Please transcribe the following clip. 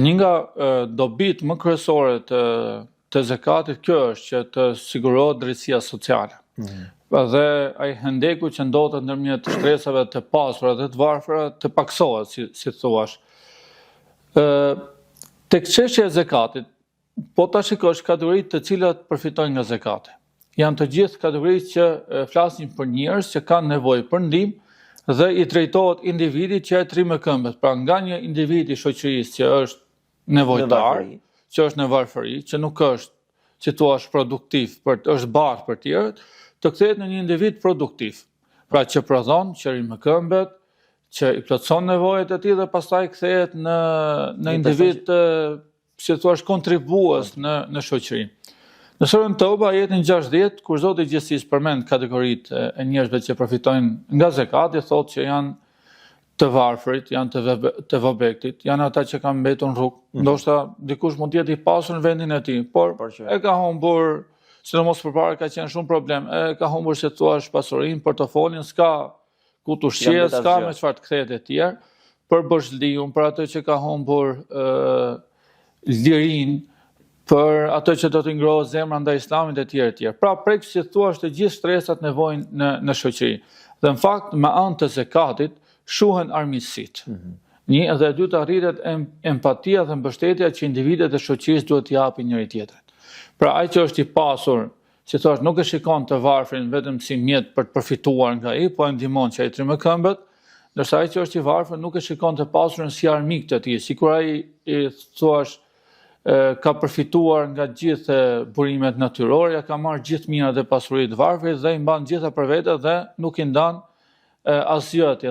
Një nga dobit më kryesore të zakatit kjo është që të sigurohet drejtësia sociale. Dhe ai hendeku që ndodhet ndërmjet shtresave të pasura dhe të varfëra të paksohet, si thuash. Tek çështja e zakatit, po ta shikosh kategoritë të cilat përfitojnë nga zakati. Janë të gjithë kategoritë që flasin për njerëz që kanë nevojë për ndihmë dhe i drejtohet individit që e trimë këmbët. Pra nga një individ i shoqërisë që është nevojtar, që është në varfëri, që nuk është, si thua, produktiv, është barë për tjerët, të kthehet në një individ produktiv. Pra që prodhon, që rrimë këmbët, që i plotëson nevojat e tij dhe pastaj kthehet në individ, si thua, kontribues në shoqëri. Në surën Toba ajetin 60, kur Zoti i Gjithësisë përmend kategoritë e njerëzve që përfitojnë nga zakati, thotë që janë të varfërit, janë të vobektit, janë ata që kanë mbetur në rrugë. Ndoshta dikush mund të jetë i pasur në vendin e tij, por e ka humbur, sidomos përpara ka qenë shumë problem, e ka humbur si thua pasurinë, portofolin, s'ka ku të ushqyet, s'ka me çfarë të kthehet e tjerë, për bështliun, për atë që ka humbur lirinë, për atë që do të ngrohet zemra ndaj Islamit e tjerë e tjerë. Pra prek si thua të gjithë stresat nevojnë në shoqëri. Dhe në fakt me anë të zakatit shuhen armiqësitë. Një dhe e dyta rritet empatia dhe mbështetja që individet e shoqërisë duhet t'i japin njëri tjetrit. Pra ai që është i pasur, si thua, nuk e shikon të varfrin vetëm si mjet për të përfituar nga ai, po e ndihmon që ai të rrimë këmbët, ndërsa ai që është i varfër nuk e shikon të pasurën si armik të tij, sikur ai thua ka përfituar nga gjithë burimet natyrore, ja ka marrë gjithë mirat e pasuritë të varfrit dhe i mban gjitha për vete dhe nuk i ndan asgjë atij.